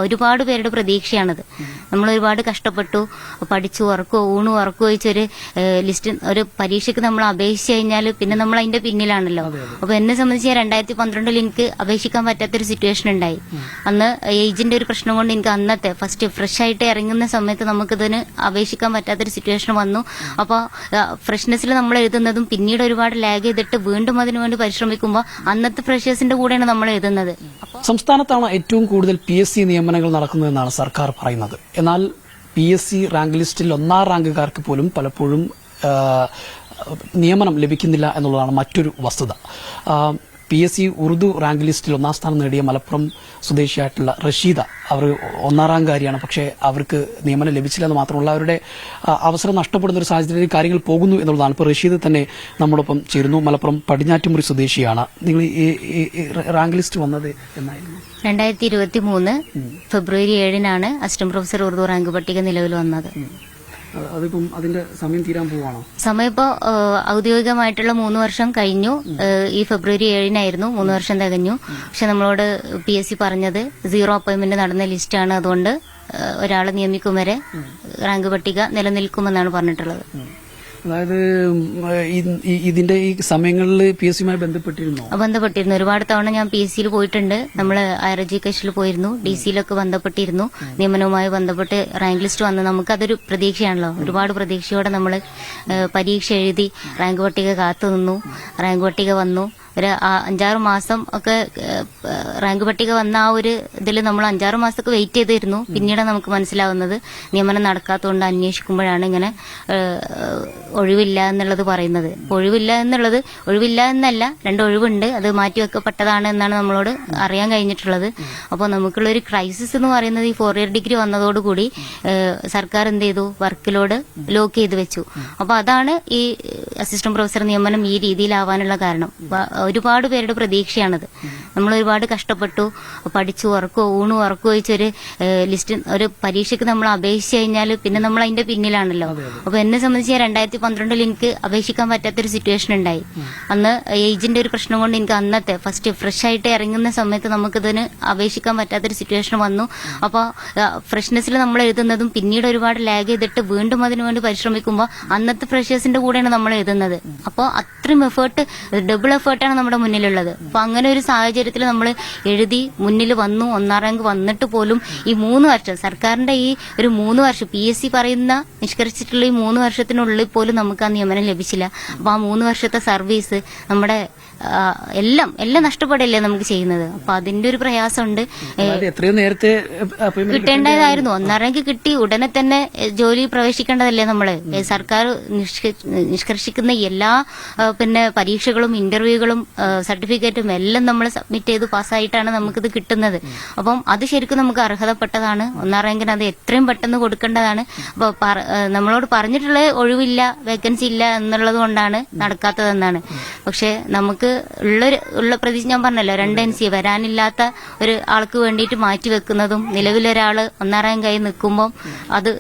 ഒരുപാട് പേരുടെ പ്രതീക്ഷയാണത്. നമ്മൾ ഒരുപാട് കഷ്ടപ്പെട്ടു, പഠിച്ചു ഉറക്കോ ഊണു ഉറക്കോ വെച്ചൊരു ലിസ്റ്റ് ഒരു പരീക്ഷയ്ക്ക് നമ്മൾ അപേക്ഷിച്ചു കഴിഞ്ഞാൽ പിന്നെ നമ്മൾ അതിന്റെ പിന്നിലാണല്ലോ. അപ്പൊ എന്നെ സംബന്ധിച്ച് 2012 എനിക്ക് അപേക്ഷിക്കാൻ പറ്റാത്തൊരു സിറ്റുവേഷൻ ഉണ്ടായി. അന്ന് ഏജിന്റെ ഒരു പ്രശ്നം കൊണ്ട് എനിക്ക് അന്നത്തെ ഫസ്റ്റ് ഫ്രഷ് ആയിട്ട് ഇറങ്ങുന്ന സമയത്ത് നമുക്കിതിന് അപേക്ഷിക്കാൻ പറ്റാത്തൊരു സിറ്റുവേഷൻ വന്നു. അപ്പോൾ ഫ്രഷ്നെസ്സിൽ നമ്മൾ എഴുതുന്നതും പിന്നീട് ഒരുപാട് ലാഗ് ചെയ്തിട്ട് വീണ്ടും അതിനുവേണ്ടി പരിശ്രമിക്കുമ്പോൾ അന്നത്തെ ഫ്രഷേഴ്സിന്റെ കൂടെയാണ് നമ്മൾ എഴുതുന്നത്. സംസ്ഥാനത്താണ് ഏറ്റവും കൂടുതൽ PSC നിയമനങ്ങൾ നടക്കുന്നതെന്നാണ് സർക്കാർ പറയുന്നത്. എന്നാൽ PSC റാങ്ക് ലിസ്റ്റിൽ 1ാം റാങ്കുകാർക്ക് പോലും പലപ്പോഴും നിയമനം ലഭിക്കുന്നില്ല എന്നുള്ളതാണ് മറ്റൊരു വസ്തുത. PSC ഉറുദു റാങ്ക് ലിസ്റ്റിൽ 1ാം സ്ഥാനം നേടിയ മലപ്പുറം സ്വദേശിയായിട്ടുള്ള റഷീദ, അവർ 1ാം റാങ്കുകാരിയാണ്. പക്ഷേ അവർക്ക് നിയമനം ലഭിച്ചില്ല എന്ന് മാത്രമല്ല അവരുടെ അവസരം നഷ്ടപ്പെടുന്ന ഒരു സാഹചര്യത്തിൽ കാര്യങ്ങൾ പോകുന്നു എന്നുള്ളതാണ്. ഇപ്പോൾ റഷീദ് തന്നെ നമ്മോടൊപ്പം ചേരുന്നു. മലപ്പുറം പടിഞ്ഞാറ്റുമുറി സ്വദേശിയാണ്. നിങ്ങൾ ഈ റാങ്ക് ലിസ്റ്റ് വന്നത് എന്നായിരുന്നു? 2023 ഫെബ്രുവരി 7-നാണ് അസിസ്റ്റന്റ് പ്രൊഫസർ ഉറുദു റാങ്ക് പട്ടിക നിലവിൽ വന്നത്. അതിപ്പം അതിന്റെ സമയം തീരാൻ പോവാണോ? സമയം ഇപ്പോ ഔദ്യോഗികമായിട്ടുള്ള 3 വർഷം കഴിഞ്ഞു. ഈ ഫെബ്രുവരി 7-നായിരുന്നു 3 വർഷം തികഞ്ഞു. പക്ഷെ നമ്മളോട് PSC പറഞ്ഞത് 0 അപ്പോയിന്റ്മെന്റ് നടന്ന ലിസ്റ്റാണ്, അതുകൊണ്ട് ഒരാളെ നിയമിക്കും വരെ റാങ്ക് പട്ടിക നിലനിൽക്കുമെന്നാണ് പറഞ്ഞിട്ടുള്ളത്. അതായത് ഇതിന്റെ ഈ സമയങ്ങളിൽ PSCയുമായി ബന്ധപ്പെട്ടിരുന്നു. ഒരുപാട് തവണ ഞാൻ PSCയിൽ പോയിട്ടുണ്ട്. നമ്മൾ ഹയർ എഡ്യൂക്കേഷനിൽ പോയിരുന്നു, DC-യിലൊക്കെ ബന്ധപ്പെട്ടിരുന്നു. നിയമനവുമായി ബന്ധപ്പെട്ട് റാങ്ക് ലിസ്റ്റ് വന്ന് നമുക്കതൊരു പ്രതീക്ഷയാണല്ലോ. ഒരുപാട് പ്രതീക്ഷയോടെ നമ്മൾ പരീക്ഷ എഴുതി റാങ്ക് പട്ടിക കാത്തു നിന്നു. റാങ്ക് പട്ടിക വന്നു. ഒരു 5-6 മാസം ഒക്കെ റാങ്ക് പട്ടിക വന്ന ആ ഒരു ഇതിൽ നമ്മൾ 5-6 മാസമൊക്കെ വെയിറ്റ് ചെയ്തിരുന്നു. പിന്നീട് നമുക്ക് മനസ്സിലാവുന്നത് നിയമനം നടക്കാത്തതുകൊണ്ട് അന്വേഷിക്കുമ്പോഴാണ് ഇങ്ങനെ ഒഴിവില്ല എന്നുള്ളത് പറയുന്നത്. ഒഴിവില്ല എന്നല്ല, 2 ഒഴിവുണ്ട്, അത് മാറ്റിവെക്കപ്പെട്ടതാണ് എന്നാണ് നമ്മളോട് അറിയാൻ കഴിഞ്ഞിട്ടുള്ളത്. അപ്പോൾ നമുക്കുള്ളൊരു ക്രൈസിസ് എന്ന് പറയുന്നത് ഈ 4 ഇയർ ഡിഗ്രി വന്നതോടുകൂടി സർക്കാർ എന്ത് ചെയ്തു, വർക്ക് ലോഡ് ലോക്ക് ചെയ്ത് വെച്ചു. അപ്പോൾ അതാണ് ഈ അസിസ്റ്റന്റ് പ്രൊഫസർ നിയമനം ഈ രീതിയിലാവാനുള്ള കാരണം. ഒരുപാട് പേരുടെ പ്രതീക്ഷയാണത്. നമ്മൾ ഒരുപാട് കഷ്ടപ്പെട്ടു, പഠിച്ചു ഉറക്കോ ഊണു ഉറക്കോ വെച്ചൊരു ലിസ്റ്റ് ഒരു പരീക്ഷയ്ക്ക് നമ്മൾ അപേക്ഷിച്ചു കഴിഞ്ഞാൽ പിന്നെ നമ്മൾ അതിന്റെ പിന്നിലാണല്ലോ. അപ്പൊ എന്നെ സംബന്ധിച്ച് 2012 എനിക്ക് അപേക്ഷിക്കാൻ പറ്റാത്തൊരു സിറ്റുവേഷൻ ഉണ്ടായി. അന്ന് ഏജിന്റെ ഒരു പ്രശ്നം കൊണ്ട് എനിക്ക് അന്നത്തെ ഫസ്റ്റ് ഫ്രഷ് ആയിട്ട് ഇറങ്ങുന്ന സമയത്ത് നമുക്കിതിന് അപേക്ഷിക്കാൻ പറ്റാത്തൊരു സിറ്റുവേഷൻ വന്നു. അപ്പോൾ ഫ്രഷ്നെസ്സിൽ നമ്മൾ എഴുതുന്നതും പിന്നീട് ഒരുപാട് ലാഗ് ചെയ്തിട്ട് വീണ്ടും അതിനുവേണ്ടി പരിശ്രമിക്കുമ്പോൾ അന്നത്തെ ഫ്രഷേഴ്സിന്റെ കൂടെയാണ് നമ്മൾ എഴുതുന്നത്. അപ്പോൾ അത്രയും എഫേർട്ട്, ഡബിൾ എഫേർട്ടാണ് നമ്മുടെ മുന്നിലുള്ളത്. അപ്പൊ അങ്ങനെ ഒരു സാഹചര്യത്തിൽ നമ്മൾ എഴുതി മുന്നിൽ വന്നു, 1ാം റാങ്ക് വന്നിട്ട് പോലും ഈ 3 വർഷം സർക്കാരിന്റെ ഈ ഒരു 3 വർഷം PSC പറയുന്ന നിഷ്കർഷിച്ചിട്ടുള്ള ഈ 3 വർഷത്തിനുള്ളിൽ പോലും നമുക്ക് ആ നിയമനം ലഭിച്ചില്ല. അപ്പൊ ആ 3 വർഷത്തെ സർവീസ് നമ്മുടെ എല്ലാം നഷ്ടപ്പെടല്ലേ നമുക്ക് ചെയ്യുന്നത്. അപ്പൊ അതിന്റെ ഒരു പ്രയാസമുണ്ട്. എത്രയോ നേരത്തെ കിട്ടേണ്ടതായിരുന്നു. 1ാം റാങ്ക് കിട്ടി ഉടനെ തന്നെ ജോലി പ്രവേശിക്കേണ്ടതല്ലേ നമ്മള്. സർക്കാർ നിഷ്കർഷിക്കുന്ന എല്ലാ പിന്നെ പരീക്ഷകളും ഇന്റർവ്യൂകളും സർട്ടിഫിക്കറ്റും എല്ലാം നമ്മൾ സബ്മിറ്റ് ചെയ്ത് പാസ്സായിട്ടാണ് നമുക്കിത് കിട്ടുന്നത്. അപ്പം അത് ശരിക്കും നമുക്ക് അർഹതപ്പെട്ടതാണ്. 1ാം റാങ്കിന് അത് എത്രയും പെട്ടെന്ന് കൊടുക്കേണ്ടതാണ്. അപ്പൊ നമ്മളോട് പറഞ്ഞിട്ടുള്ള ഒഴിവില്ല, വേക്കൻസി ഇല്ല എന്നുള്ളത് കൊണ്ടാണ് നടക്കാത്തതെന്നാണ്. പക്ഷെ നമുക്ക് ഉള്ള പ്രതീക്ഷ ഞാൻ പറഞ്ഞല്ലോ, 2 NC വരാനില്ലാത്ത ഒരു ആൾക്ക് വേണ്ടിയിട്ട് മാറ്റിവെക്കുന്നതും നിലവിലൊരാള് 1ാം റാങ്കായി നിൽക്കുമ്പോൾ അത്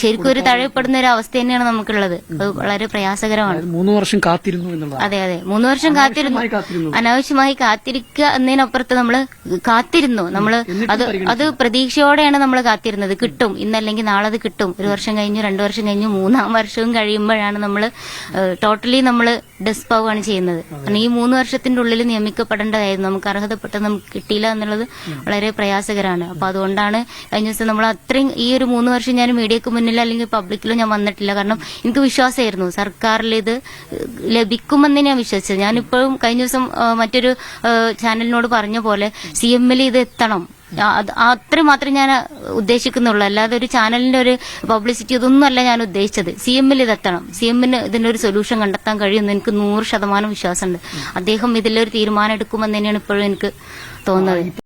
ശരിക്കും ഒരു തഴയപ്പെടുന്ന ഒരു അവസ്ഥ തന്നെയാണ് നമുക്കുള്ളത്. അത് വളരെ പ്രയാസകരമാണ്. 3 വർഷം കാത്തിരുന്നു എന്നുള്ളത്. അതെ 3 വർഷം കാത്തിരുന്നു. അനാവശ്യമായി കാത്തിരിക്കുക എന്നതിനപ്പുറത്ത് നമ്മൾ കാത്തിരുന്നു. അത് പ്രതീക്ഷയോടെയാണ് നമ്മൾ കാത്തിരുന്നത്. കിട്ടും, ഇന്നല്ലെങ്കിൽ നാളെ അത് കിട്ടും. 1 വർഷം കഴിഞ്ഞു, 2 വർഷം കഴിഞ്ഞു, 3ാം വർഷവും കഴിയുമ്പോഴാണ് നമ്മൾ ടോട്ടലി നമ്മൾ ഡെസ്പാവുകയാണ് ചെയ്യുന്നത്. കാരണം ഈ 3 വർഷത്തിന്റെ ഉള്ളിൽ നിയമിക്കപ്പെടേണ്ടതായിരുന്നു. നമുക്ക് അർഹതപ്പെട്ട നമുക്ക് കിട്ടിയില്ല എന്നുള്ളത് വളരെ പ്രയാസകരമാണ്. അപ്പൊ അതുകൊണ്ടാണ് കഴിഞ്ഞ ദിവസം നമ്മൾ അത്രയും ഈ ഒരു 3 വർഷം ഞാൻ മീഡിയക്ക് മുന്നിൽ അല്ലെങ്കിൽ പബ്ലിക്കിലോ ഞാൻ വന്നിട്ടില്ല. കാരണം എനിക്ക് വിശ്വാസമായിരുന്നു സർക്കാരിൽ ഇത് ലഭിക്കുമെന്ന് ഞാൻ വിശ്വസിച്ചത്. ഞാനിപ്പോഴും കഴിഞ്ഞ ദിവസം മറ്റൊരു ചാനലിനോട് പറഞ്ഞ പോലെ CM-ൽ ഇത് എത്തണം, അത്രയും മാത്രമേ ഞാൻ ഉദ്ദേശിക്കുന്നുള്ളൂ. അല്ലാതെ ഒരു ചാനലിന്റെ ഒരു പബ്ലിസിറ്റി ഇതൊന്നും അല്ല ഞാൻ ഉദ്ദേശിച്ചത്. CM-ൽ ഇതെത്തണം. CM-ന് ഇതിന്റെ ഒരു സൊല്യൂഷൻ കണ്ടെത്താൻ കഴിയുമെന്ന് എനിക്ക് 100% വിശ്വാസമുണ്ട്. അദ്ദേഹം ഇതിലൊരു തീരുമാനം എടുക്കുമെന്ന് തന്നെയാണ് ഇപ്പോഴും എനിക്ക് തോന്നുന്നത്.